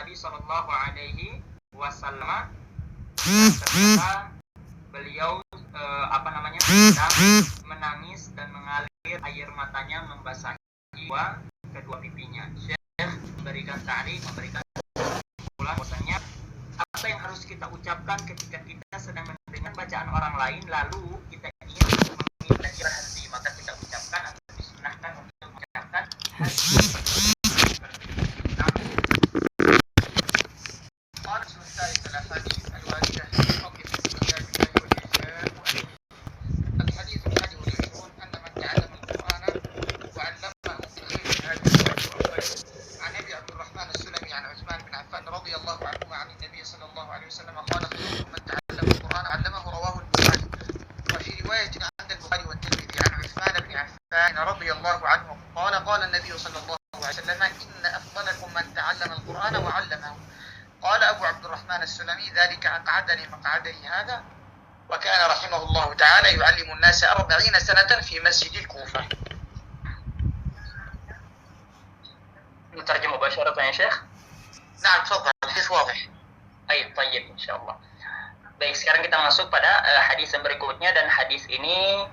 Nabi Shallallahu Alaihi Wasallam ketika beliau sedang menangis dan mengalir air matanya membasahi kedua pipinya. Syekh memberikan ta'rif, memberikan kesimpulan bahwasanya apa yang harus kita ucapkan ketika kita sedang mendengar bacaan orang lain lalu kita ingin meminta berhenti, maka kita ucapkan atau disunahkan untuk mengucapkan هذا وكان رحمه الله تعالى يعلم الناس 40 سنة في مسجد الكوفة. نترجم مباشرة يا شيخ؟ نعم تفضل الحديث واضح. طيب إن شاء الله. Baik, sekarang kita masuk pada hadis yang berikutnya, dan hadis ini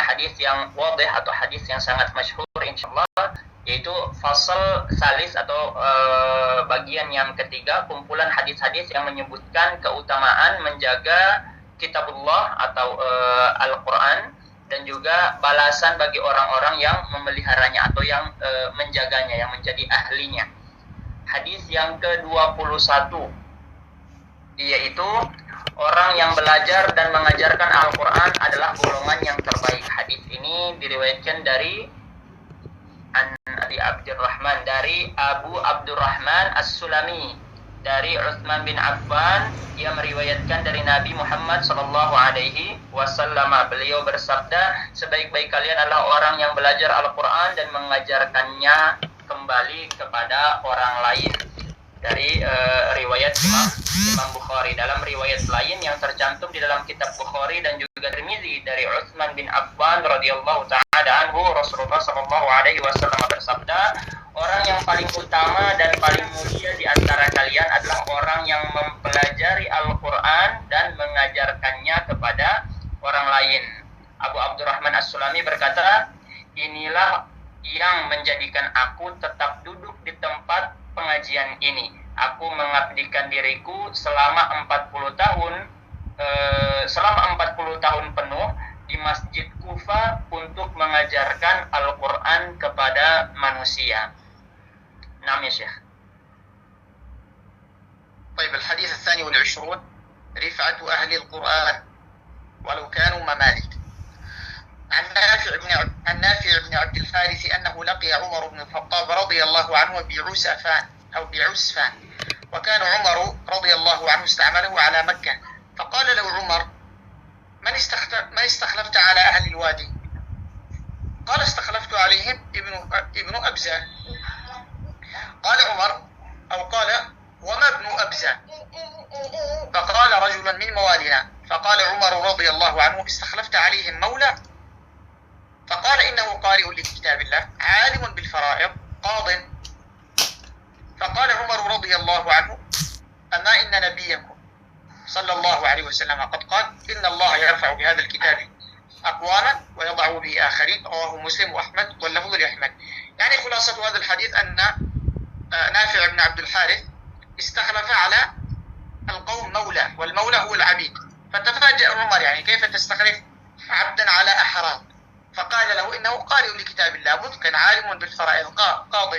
hadis yang wadih atau hadis yang sangat masyhur insyaallah, yaitu fasal salis atau bagian yang ketiga, kumpulan hadis-hadis yang menyebutkan keutamaan menjaga kitabullah atau Al-Quran, dan juga balasan bagi orang-orang yang memeliharanya atau yang menjaganya, yang menjadi ahlinya. Hadis yang ke-21, yaitu orang yang belajar dan mengajarkan Al-Quran adalah golongan yang terbaik. Hadis ini diriwayatkan dari dari Abu Abdurrahman As-Sulami dari Utsman bin Affan. Ia meriwayatkan dari Nabi Muhammad sallallahu alaihi wasallam. Beliau bersabda, sebaik-baik kalian adalah orang yang belajar Al-Quran dan mengajarkannya kembali kepada orang lain. Dari riwayat Imam Bukhari. Dalam riwayat lain yang tercantum di dalam kitab Bukhari dan juga Tirmizi dari Utsman bin Affan radhiyallahu ta'ala anhu, Rasulullah sallallahu alaihi wasallam bersabda, orang yang paling utama dan paling mulia di antara kalian adalah orang yang mempelajari Al-Quran dan mengajarkannya kepada orang lain. Abu Abdurrahman As-Sulami berkata, inilah yang menjadikan aku tetap duduk di tempat pengajian ini. Aku mengabdikan diriku selama 40 tahun penuh di Masjid Kufa untuk mengajarkan Al-Quran kepada manusia. Naam ya Syekh. طيب الحديث الثاني والعشرون رفعة أهل القرآن ولو كانوا ممالك. عن نافع بن عبد الحارث أنه لقي عمر بن الخطاب رضي الله عنه بعسفان وكان عمر رضي الله عنه استعمله على مكة، فقال له عمر من استخلفت على أهل الوادي؟ قال استخلفت عليهم ابن أبزة. قال عمر قال وما ابن أبزة؟ فقال رجل من موالنا. فقال عمر رضي الله عنه استخلفت عليهم مولى؟ فقال إنه قارئ لكتاب الله عالم بالفرائض قاض. فقال عمر رضي الله عنه أما إن نبيكم صلى الله عليه وسلم قد قال إن الله يرفع بهذا الكتاب أقواما ويضع به آخرين. رواه مسلم وأحمد واللفظ لأحمد. يعني خلاصة هذا الحديث أن نافع بن عبد الحارث استخلف على القوم مولى، والمولى هو العبيد. فتفاجأ عمر، يعني كيف تستخلف عبدا على أحرار؟ فقال له إنه قارئ لكتاب الله كان عالم بالفرائض قاض.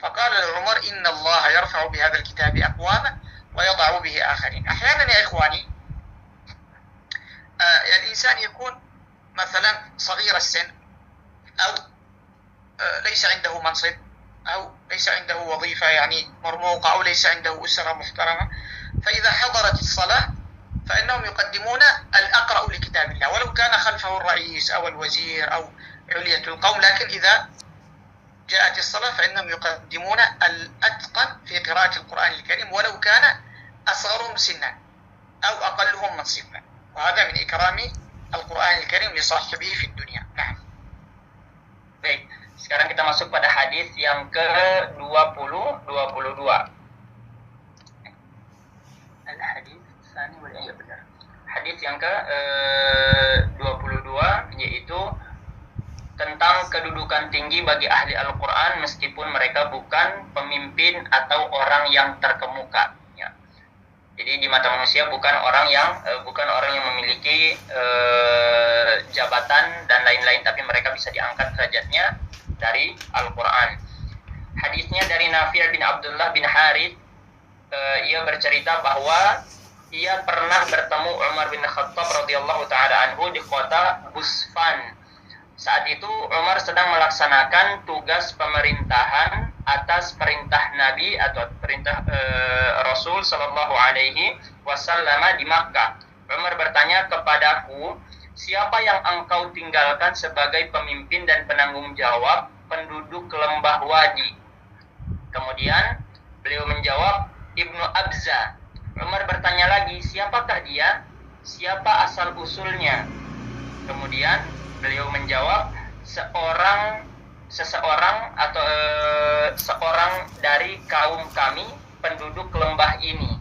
فقال عمر إن الله يرفع بهذا الكتاب أقواما ويضع به آخرين. أحيانا يا إخواني الإنسان يكون مثلا صغير السن أو ليس عنده منصب أو ليس عنده وظيفة يعني مرموقة أو ليس عنده أسرة محترمة، فإذا حضرت الصلاة فإنهم يقدمون الأقرأ لكتاب الله ولو كان خلفه الرئيس أو الوزير أو علية القوم، لكن إذا جاءت الصلاة فإنهم يقدمون الأتقن في قراءة القرآن الكريم ولو كان أصغرهم سنا أو أقلهم منصبا، وهذا من إكرام القرآن الكريم لصاحبه في الدنيا. نعم. Baik, sekarang kita masuk pada hadis yang ke-22. hadis yang ke 22 yaitu tentang kedudukan tinggi bagi ahli Al-Quran meskipun mereka bukan pemimpin atau orang yang terkemuka. Ya. Jadi di mata manusia bukan orang yang memiliki jabatan dan lain-lain, tapi mereka bisa diangkat derajatnya dari Al-Quran. Hadisnya dari Nafi' bin Abdullah bin Harith, ia bercerita bahwa ia pernah bertemu Umar bin Khattab radhiyallahu taala anhu di kota Busfan. Saat itu Umar sedang melaksanakan tugas pemerintahan atas perintah Nabi atau perintah Rasul sallallahu alaihi wasallam di Makkah. Umar bertanya kepadaku, siapa yang engkau tinggalkan sebagai pemimpin dan penanggung jawab penduduk lembah Wadi? Kemudian beliau menjawab, Ibnu Abza. Umar bertanya lagi, siapakah dia? Siapa asal usulnya? Kemudian beliau menjawab, seorang dari kaum kami penduduk lembah ini.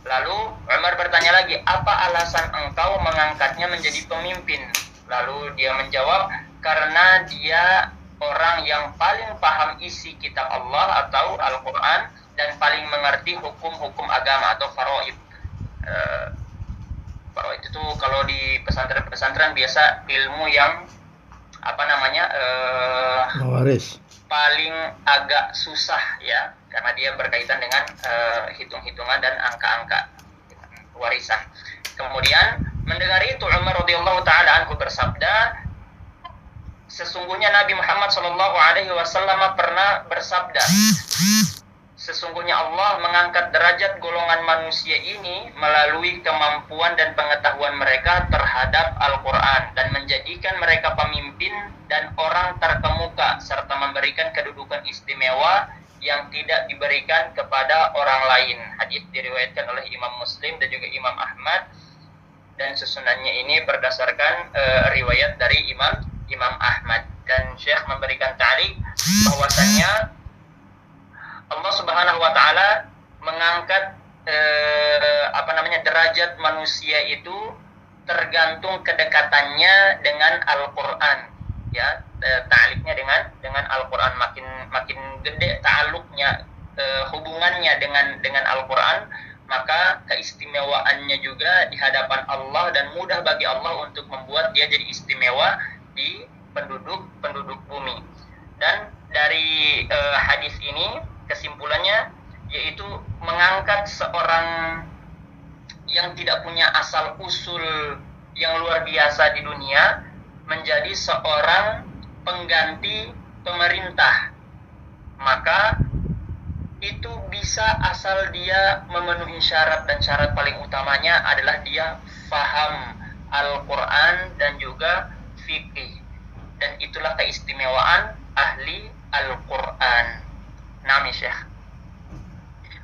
Lalu Umar bertanya lagi, apa alasan engkau mengangkatnya menjadi pemimpin? Lalu dia menjawab, karena dia orang yang paling paham isi kitab Allah atau Al-Quran dan paling mengerti hukum-hukum agama atau faraid. Faraid itu kalau di pesantren-pesantren biasa ilmu yang Mawaris. Paling agak susah ya, karena dia berkaitan dengan hitung-hitungan dan angka-angka warisan. Kemudian mendengar itu Umar radhiyallahu taala anhu bersabda, sesungguhnya Nabi Muhammad sallallahu alaihi wasallam pernah bersabda, sesungguhnya Allah mengangkat derajat golongan manusia ini melalui kemampuan dan pengetahuan mereka terhadap Al-Quran dan menjadikan mereka pemimpin dan orang terkemuka serta memberikan kedudukan istimewa yang tidak diberikan kepada orang lain. Hadis diriwayatkan oleh Imam Muslim dan juga Imam Ahmad, dan susunannya ini berdasarkan riwayat dari Imam Ahmad. Dan Syekh memberikan ta'liq bahwasannya Allah Subhanahu wa taala mengangkat derajat manusia itu tergantung kedekatannya dengan Al-Qur'an. Ya, ta'alluqnya dengan Al-Qur'an, makin gede ta'alluqnya, hubungannya dengan Al-Qur'an, maka keistimewaannya juga di hadapan Allah dan mudah bagi Allah untuk membuat dia jadi istimewa di penduduk bumi. Dan dari hadis ini kesimpulannya yaitu mengangkat seorang yang tidak punya asal usul yang luar biasa di dunia menjadi seorang pengganti pemerintah, maka itu bisa asal dia memenuhi syarat, dan syarat paling utamanya adalah dia faham Al-Quran dan juga fikih, dan itulah keistimewaan ahli Al-Quran. نعم يا شيخ.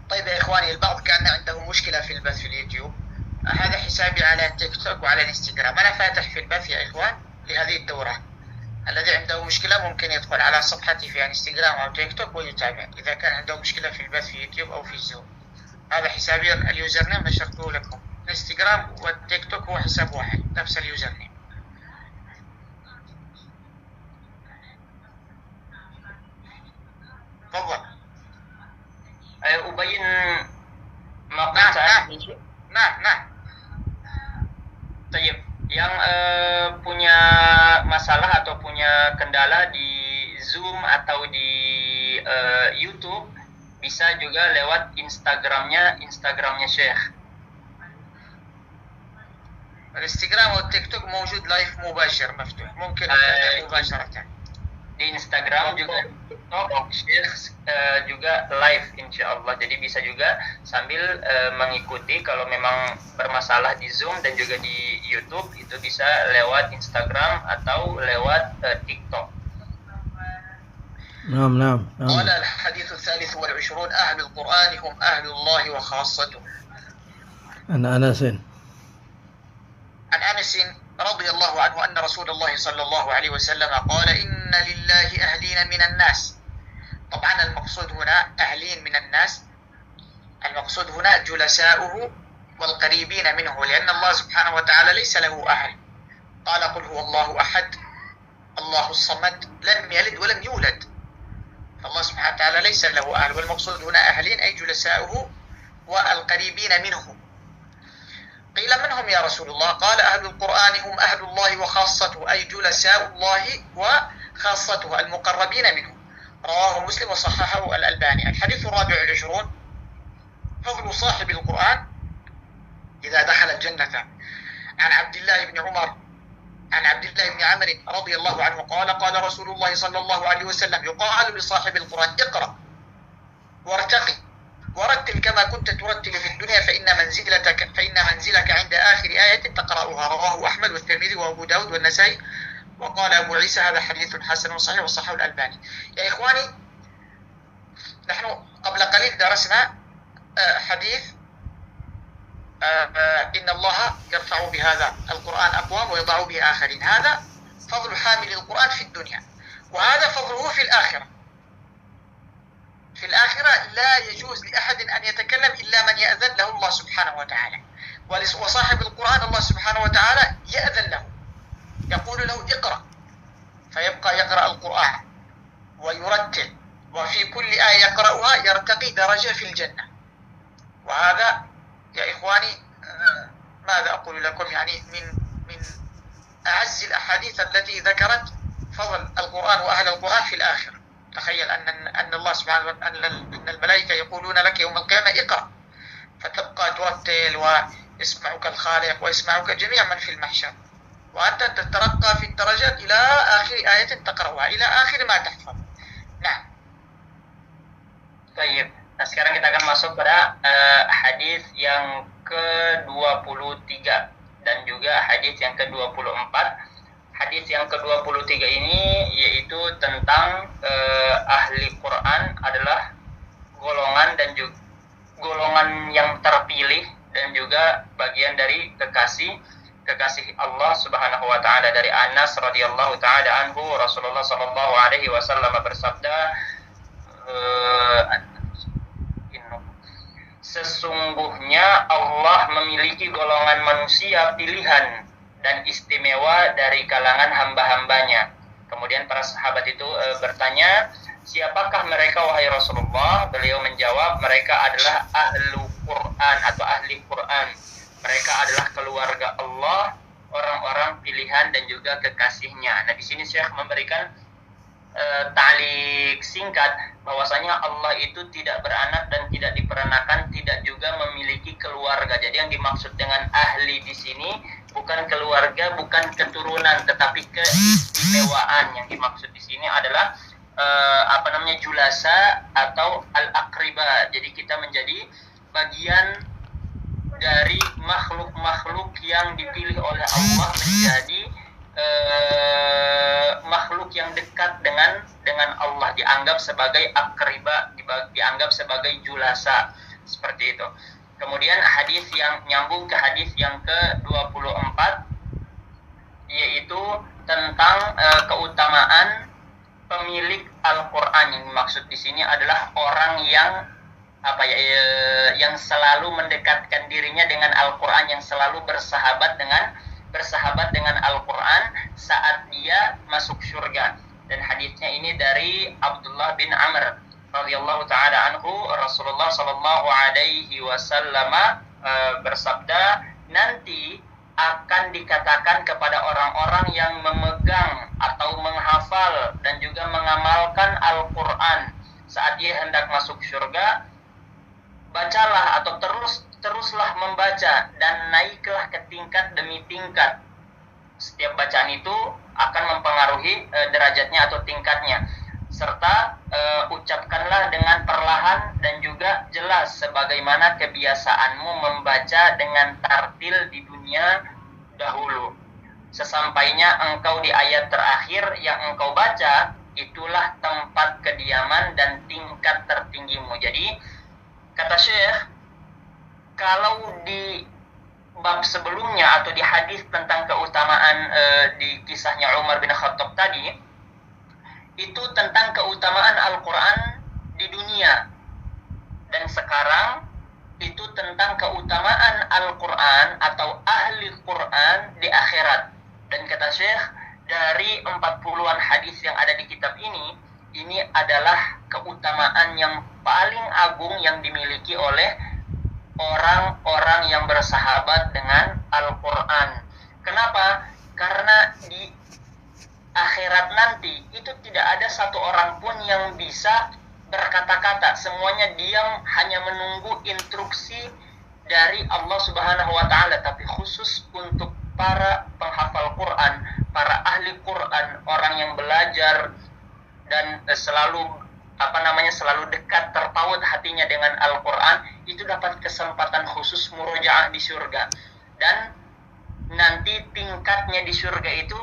طيب يا إخواني، البعض كان عنده مشكلة في البث في اليوتيوب. هذا حسابي على تيك توك وعلى الانستغرام، أنا فاتح في البث يا إخوان لهذه الدورة. الذي عنده مشكلة ممكن يدخل على صفحتي في انستغرام أو تيك توك ويتابع إذا كان عنده مشكلة في البث في يوتيوب أو في زوم. هذا حسابي، اليوزر نيم نشرته لكم. الانستغرام والتيك توك هو حساب واحد، نفس اليوزر نيم. تفضل. أبين مقطع. Nah. Tayyib. Yang punya masalah atau punya kendala di Zoom atau di YouTube bisa juga lewat Instagramnya Syekh. الانستغرام والتيك توك موجود لايف مباشر مفتوح، ممكن مباشرة. Di Instagram juga, TikTok Syekh juga live insyaallah. Jadi bisa juga sambil mengikuti. Kalau memang bermasalah di Zoom dan juga di YouTube, itu bisa lewat Instagram atau lewat TikTok. نعم. قال الحديث الثالث والعشرون أهل القرآن هم أهل الله وخاصته. عن أنس رضي الله عنه أن رسول الله صلى الله عليه وسلم قال إن لله أهلين من الناس. طبعا المقصود هنا أهلين من الناس، المقصود هنا جلساؤه والقريبين منه، لأن الله سبحانه وتعالى ليس له أهل. قال قل هو الله أحد الله الصمد لم يلد ولم يولد، فالله سبحانه وتعالى ليس له أهل، والمقصود هنا أهلين أي جلساؤه والقريبين منه. قيل من هم يا رسول الله؟ قال أهل القرآن هم أهل الله وخاصته، أي جلساء الله وخاصته المقربين منه. رواه مسلم وصححه الألباني. الحديث الرابع والعشرون: فضل صاحب القرآن إذا دخل الجنة. عن عبد الله بن عمر عن عبد الله بن عمرو رضي الله عنه قال: قال رسول الله صلى الله عليه وسلم: يقال لصاحب القرآن اقرأ وارتقي ورتل كما كنت ترتل في الدنيا فإن منزلك عند آخر آية تقرأها. رواه أحمد والترمذي وأبو داود والنسائي. وقال أبو عيسى: هذا حديث حسن صحيح وصححه الألباني. يا إخواني، نحن قبل قليل درسنا حديث إن الله يرفع بهذا القرآن أقوام ويضع به آخرين. هذا فضل حامل القرآن في الدنيا، وهذا فضله في الآخرة. في الآخرة لا يجوز لأحد أن يتكلم إلا من يأذن له الله سبحانه وتعالى، وصاحب القرآن الله سبحانه وتعالى يأذن له، يقول له اقرأ، فيبقى يقرأ القرآن ويرتل، وفي كل آية يقرأها يرتقي درجة في الجنة. وهذا يا إخواني ماذا أقول لكم، يعني من أعز الأحاديث التي ذكرت فضل القرآن وأهل القرآن في الآخرة. تخيل أن الله سبحانه وتعالى أن الملائكة يقولون لك يوم القيامة اقرأ، فتبقى ترتل ويسمعك الخالق ويسمعك جميع من في المحشر، وأنت تترقى في الدرجات إلى آخر آية تقرأها، إلى آخر ما تحفظ. نعم. Baik. Nah, sekarang kita akan masuk pada hadis yang ke-23 dan juga hadis yang ke-24. Hadis yang ke-23 ini yaitu tentang ahli Quran adalah golongan dan juga golongan yang terpilih dan juga bagian dari kekasih Allah Subhanahu wa taala. Dari Anas radhiyallahu taala anhu, Rasulullah sallallahu alaihi wasallam bersabda, sesungguhnya Allah memiliki golongan manusia pilihan dan istimewa dari kalangan hamba-hambanya. Kemudian para sahabat itu bertanya, siapakah mereka wahai Rasulullah? Beliau menjawab, mereka adalah ahlu Quran atau ahli Quran. Mereka adalah keluarga Allah, orang-orang pilihan dan juga kekasihnya. Nah, di sini Syekh memberikan ta'liq singkat bahwasanya Allah itu tidak beranak dan tidak diperanakan, tidak juga memiliki keluarga. Jadi yang dimaksud dengan ahli di sini bukan keluarga, bukan keturunan, tetapi keistimewaan. Yang dimaksud di sini adalah julasa atau al-aqriba. Jadi kita menjadi bagian dari makhluk-makhluk yang dipilih oleh Allah menjadi makhluk yang dekat dengan Allah, dianggap sebagai akriba, dianggap sebagai julasa, seperti itu. Kemudian hadis yang nyambung ke hadis yang ke-24 yaitu tentang keutamaan pemilik Al-Qur'an. Yang dimaksud di sini adalah orang yang yang selalu mendekatkan dirinya dengan Al-Qur'an, yang selalu bersahabat dengan Al-Quran saat dia masuk surga. Dan hadisnya ini dari Abdullah bin Amr radhiyallahu taala anhu, Rasulullah sallallahu alaihi wasallam bersabda, nanti akan dikatakan kepada orang-orang yang memegang atau menghafal dan juga mengamalkan Al-Quran saat dia hendak masuk surga, bacalah atau teruslah membaca dan naiklah ke tingkat demi tingkat. Setiap bacaan itu akan mempengaruhi derajatnya atau tingkatnya. Serta ucapkanlah dengan perlahan dan juga jelas sebagaimana kebiasaanmu membaca dengan tartil di dunia dahulu. Sesampainya engkau di ayat terakhir yang engkau baca, itulah tempat kediaman dan tingkat tertinggimu. Jadi kata Syekh, kalau di bab sebelumnya atau di hadis tentang keutamaan di kisahnya Umar bin Khattab tadi, itu tentang keutamaan Al-Quran di dunia. Dan sekarang itu tentang keutamaan Quran atau ahli Quran di akhirat. Dan kata Syekh, dari 40-an hadis yang ada di kitab ini adalah keutamaan yang paling agung yang dimiliki oleh orang-orang yang bersahabat dengan Al-Quran. Kenapa? Karena di akhirat nanti itu tidak ada satu orang pun yang bisa berkata-kata. Semuanya diam, hanya menunggu instruksi dari Allah Subhanahu wa Ta'ala. Tapi khusus untuk para penghafal Quran, para ahli Quran, orang yang belajar dan selalu dekat, terpaut hatinya dengan Al-Quran, itu dapat kesempatan khusus murojaah di surga. Dan nanti tingkatnya di surga itu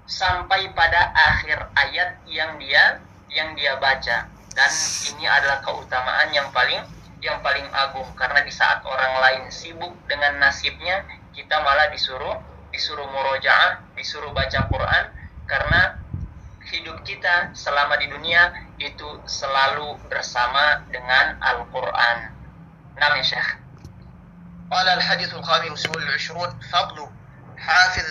sampai pada akhir ayat yang dia baca. Dan ini adalah keutamaan yang paling agung, karena di saat orang lain sibuk dengan nasibnya, kita malah disuruh murojaah, disuruh baca Quran, karena hidup kita selama di dunia itu selalu bersama dengan Al-Quran. Naam ya Syekh. قال الحديث الخامس والعشرون فضل حافظ